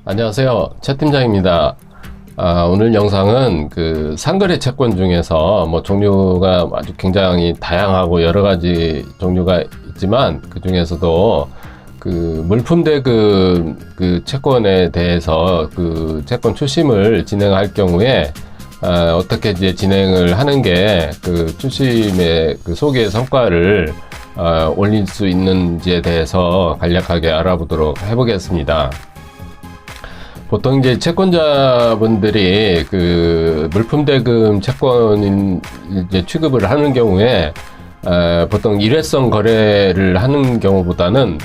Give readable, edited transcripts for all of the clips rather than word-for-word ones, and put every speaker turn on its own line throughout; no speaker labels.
안녕하세요. 최 팀장입니다. 오늘 영상은 그 상거래 채권 중에서 뭐 종류가 아주 굉장히 다양하고 여러 가지 종류가 있지만 그 중에서도 그 물품대금 그 채권에 대해서 그 채권 출심을 진행할 경우에 어떻게 이제 진행을 하는 게 그 출심의 그 소개 성과를 올릴 수 있는지에 대해서 간략하게 알아보도록 해보겠습니다. 보통 이제 채권자분들이 그 물품대금 채권인 이제 취급을 하는 경우에 보통 일회성 거래를 하는 경우보다는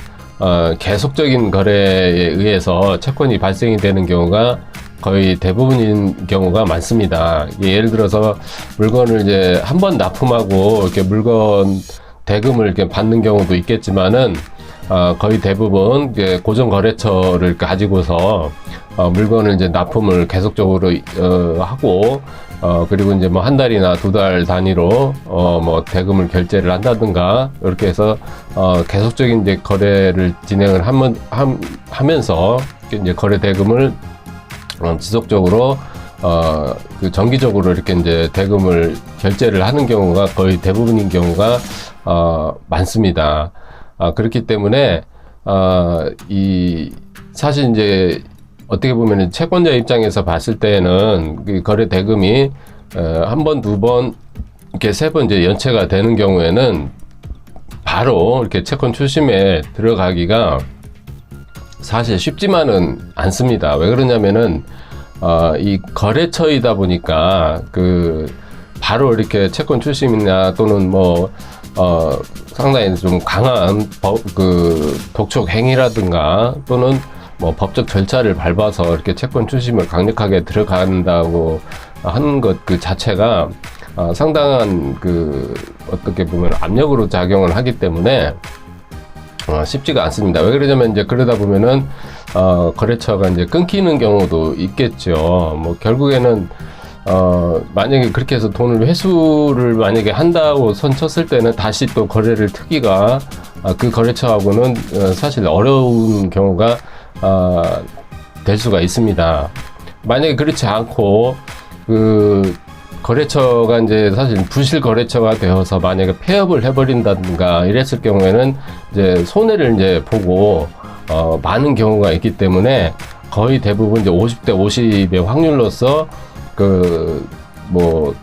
계속적인 거래에 의해서 채권이 발생이 되는 경우가 거의 대부분인 경우가 많습니다. 예를 들어서 물건을 이제 한번 납품하고 이렇게 물건 대금을 이렇게 받는 경우도 있겠지만은 거의 대부분 이제 고정 거래처를 가지고서 물건을 이제 납품을 계속적으로 하고 그리고 이제 뭐 한 달이나 두 달 단위로 뭐 대금을 결제를 한다든가 이렇게 해서 계속적인 이제 거래를 진행을 하면서 이제 거래 대금을 지속적으로 그 정기적으로 이렇게 이제 대금을 결제를 하는 경우가 거의 대부분인 경우가 많습니다. 그렇기 때문에 사실 이제 어떻게 보면 채권자 입장에서 봤을 때는 그 거래 대금이 한 번, 두 번, 이렇게 세 번 이제 연체가 되는 경우에는 바로 이렇게 채권 출심에 들어가기가 사실 쉽지만은 않습니다. 왜 그러냐면은 이 거래처이다 보니까 그 바로 이렇게 채권 출심이나 또는 뭐 상당히 좀 강한 독촉 행위라든가 또는 뭐 법적 절차를 밟아서 이렇게 채권 출심을 강력하게 들어간다고 하는 것 그 자체가 상당한 그 어떻게 보면 압력으로 작용을 하기 때문에 쉽지가 않습니다. 왜 그러냐면 이제 그러다 보면은 거래처가 이제 끊기는 경우도 있겠죠. 뭐 결국에는 만약에 그렇게 해서 돈을 회수를 만약에 한다고 선쳤을 때는 다시 또 거래를 트기가 그 거래처하고는 사실 어려운 경우가 될 수가 있습니다. 만약에 그렇지 않고 그 거래처가 이제 사실 부실 거래처가 되어서 만약에 폐업을 해버린다든가 이랬을 경우에는 이제 손해를 이제 보고 많은 경우가 있기 때문에 거의 대부분 이제 50대 50의 확률로서 그 뭐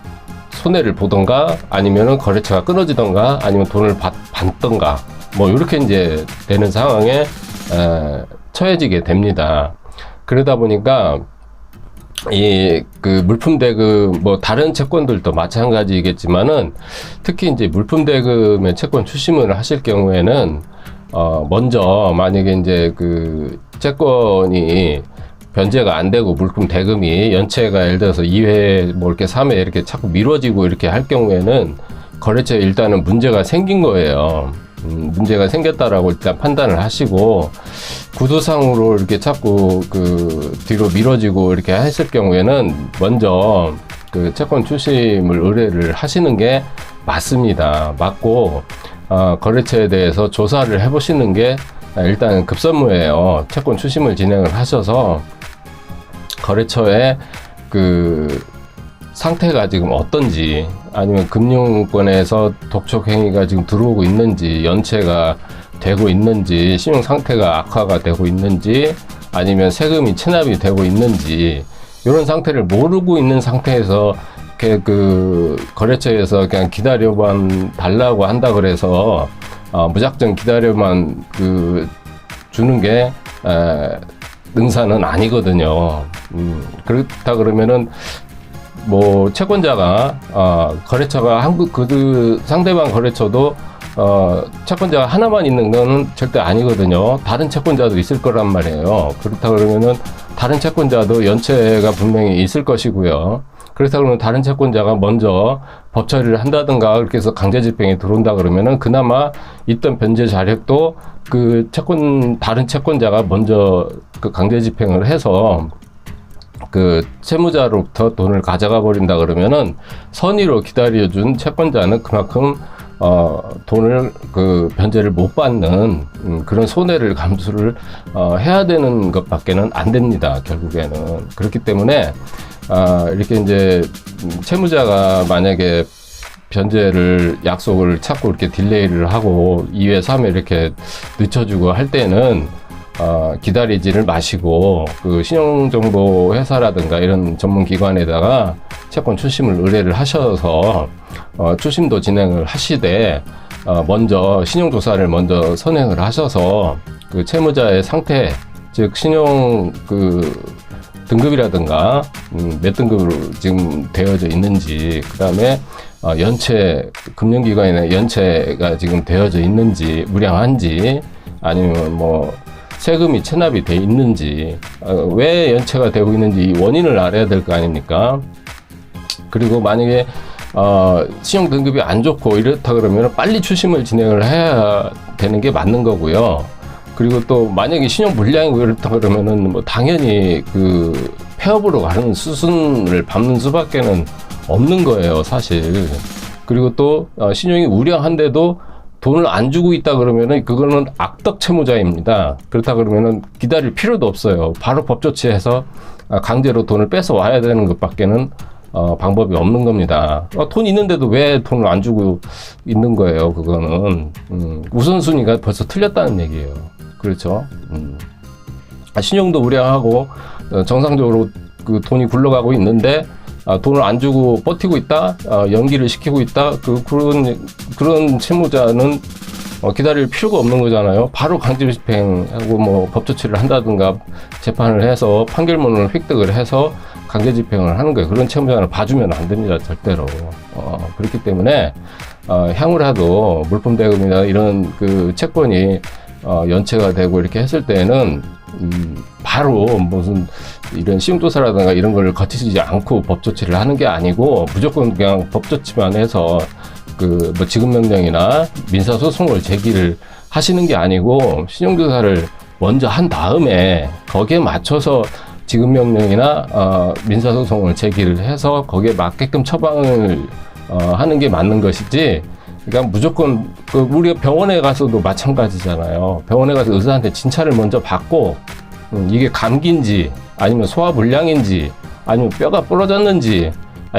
손해를 보던가 아니면은 거래처가 끊어지던가 아니면 돈을 받던가 뭐 이렇게 이제 되는 상황에 처해지게 됩니다. 그러다 보니까 이 그 물품 대금 뭐 다른 채권들도 마찬가지겠지만은 특히 이제 물품 대금의 채권 출심을 하실 경우에는 먼저 만약에 이제 그 채권이 변제가 안 되고 물품 대금이 연체가 예를 들어서 2회 뭐 이렇게 3회 이렇게 자꾸 미뤄지고 이렇게 할 경우에는 거래처에 일단은 문제가 생긴 거예요. 문제가 생겼다라고 일단 판단을 하시고 구두상으로 이렇게 자꾸 그 뒤로 미뤄지고 이렇게 했을 경우에는 먼저 그 채권 출심을 의뢰를 하시는 게 맞습니다. 맞고 거래처에 대해서 조사를 해보시는 게 일단 급선무예요. 채권 출심을 진행을 하셔서 거래처의 그 상태가 지금 어떤지 아니면 금융권에서 독촉 행위가 지금 들어오고 있는지 연체가 되고 있는지 신용 상태가 악화가 되고 있는지 아니면 세금이 체납이 되고 있는지 이런 상태를 모르고 있는 상태에서 그 거래처에서 그냥 기다려만 달라고 한다 그래서 무작정 기다려만 그 주는 게 능사는 아니거든요. 그렇다 그러면은 뭐 채권자가 거래처가 그 상대방 거래처도 채권자가 하나만 있는 거는 절대 아니거든요. 다른 채권자도 있을 거란 말이에요. 그렇다 그러면은 다른 채권자도 연체가 분명히 있을 것이고요. 그렇다 그러면 다른 채권자가 먼저 법 처리를 한다든가 그렇게 해서 강제 집행이 들어온다 그러면은 그나마 있던 변제 자력도 그 다른 채권자가 먼저 그 강제 집행을 해서 그 채무자로부터 돈을 가져가 버린다 그러면은 선의로 기다려준 채권자는 그만큼 돈을 그 변제를 못 받는 그런 손해를 감수를 해야 되는 것밖에는 안 됩니다. 결국에는. 그렇기 때문에 이렇게 이제 채무자가 만약에 변제를 약속을 찾고 이렇게 딜레이를 하고 2회, 3회 이렇게 늦춰주고 할 때는 기다리지를 마시고 그 신용정보 회사라든가 이런 전문 기관에다가 채권 추심을 의뢰를 하셔서 추심도 진행을 하시되 먼저 신용조사를 먼저 선행을 하셔서 그 채무자의 상태, 즉 신용 그 등급이라든가 몇 등급으로 지금 되어져 있는지, 그 다음에 연체, 금융기관에 연체가 지금 되어져 있는지, 무량한지, 아니면 뭐 세금이 체납이 돼 있는지, 왜 연체가 되고 있는지 이 원인을 알아야 될 거 아닙니까? 그리고 만약에 신용 등급이 안 좋고 이렇다 그러면 빨리 추심을 진행을 해야 되는 게 맞는 거고요. 그리고 또 만약에 신용 불량이고 이렇다 그러면은 뭐 당연히 그 폐업으로 가는 수순을 밟는 수밖에는 없는 거예요, 사실. 그리고 또 신용이 우량한데도 돈을 안 주고 있다 그러면은 그거는 악덕 채무자입니다. 그렇다 그러면은 기다릴 필요도 없어요. 바로 법 조치해서 강제로 돈을 뺏어 와야 되는 것밖에는 방법이 없는 겁니다. 돈 있는데도 왜 돈을 안 주고 있는 거예요, 그거는. 우선순위가 벌써 틀렸다는 얘기예요. 그렇죠. 신용도 우량하고 정상적으로 그 돈이 굴러가고 있는데 돈을 안 주고 버티고 있다, 연기를 시키고 있다, 그런 채무자는 기다릴 필요가 없는 거잖아요. 바로 강제 집행하고 뭐 법 조치를 한다든가 재판을 해서 판결문을 획득을 해서 강제 집행을 하는 거예요. 그런 채무자는 봐주면 안 됩니다, 절대로. 그렇기 때문에 향후라도 물품 대금이나 이런 그 채권이 연체가 되고 이렇게 했을 때는 바로 무슨 이런 신용조사라든가 이런 걸 거치지 않고 법 조치를 하는 게 아니고 무조건 그냥 법 조치만 해서 그 뭐 지급명령이나 민사소송을 제기를 하시는 게 아니고 신용조사를 먼저 한 다음에 거기에 맞춰서 지급명령이나 민사소송을 제기를 해서 거기에 맞게끔 처방을 하는 게 맞는 것이지, 그러니까 무조건 우리가 병원에 가서도 마찬가지잖아요. 병원에 가서 의사한테 진찰을 먼저 받고 이게 감기인지 아니면 소화불량인지 아니면 뼈가 부러졌는지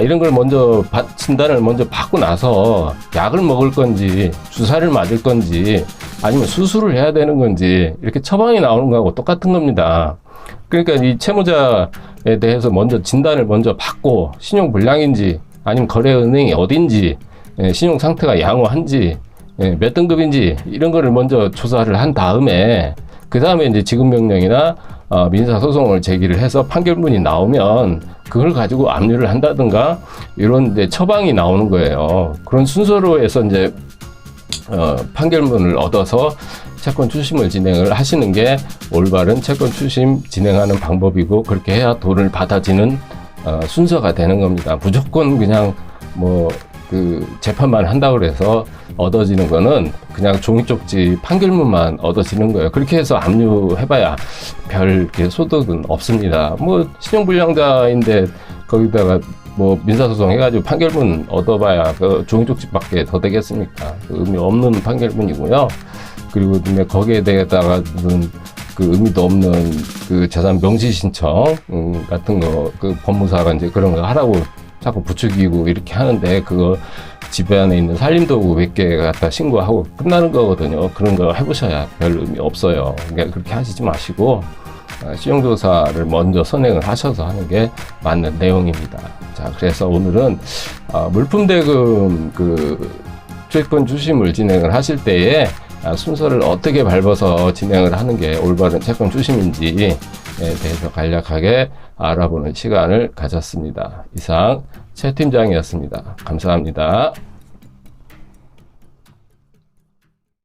이런 걸 먼저 진단을 먼저 받고 나서 약을 먹을 건지 주사를 맞을 건지 아니면 수술을 해야 되는 건지 이렇게 처방이 나오는 거하고 똑같은 겁니다. 그러니까 이 채무자에 대해서 먼저 진단을 먼저 받고 신용불량인지 아니면 거래은행이 어딘지, 신용 상태가 양호한지, 몇 등급인지 이런 거를 먼저 조사를 한 다음에 그 다음에 이제 지급명령이나 민사소송을 제기를 해서 판결문이 나오면 그걸 가지고 압류를 한다든가 이런 이제 처방이 나오는 거예요. 그런 순서로 해서 이제 판결문을 얻어서 채권 추심을 진행을 하시는 게 올바른 채권 추심 진행하는 방법이고, 그렇게 해야 돈을 받아지는 순서가 되는 겁니다. 무조건 그냥 뭐 그 재판만 한다고 해서 얻어지는 거는 그냥 종이 쪽지 판결문만 얻어지는 거예요. 그렇게 해서 압류해봐야 별 소득은 없습니다. 뭐 신용불량자인데 거기다가 뭐 민사소송 해가지고 판결문 얻어봐야 그 종이 쪽지밖에 더 되겠습니까? 의미 없는 판결문이고요. 그리고 거기에 대해다가는 그 의미도 없는 그 재산 명시 신청 같은 거 그 법무사가 이제 그런 거 하라고 자꾸 부추기고 이렇게 하는데 그거 집에 안에 있는 살림도구 몇 개 갖다 신고하고 끝나는 거거든요. 그런 거 해보셔야 별 의미 없어요. 그러니까 그렇게 하시지 마시고 신용조사를 먼저 선행을 하셔서 하는 게 맞는 내용입니다. 자, 그래서 오늘은 물품대금 그 채권 추심을 진행을 하실 때에 순서를 어떻게 밟아서 진행을 하는 게 올바른 채권 추심인지에 대해서 간략하게 알아보는 시간을 가졌습니다. 이상 최 팀장이었습니다. 감사합니다.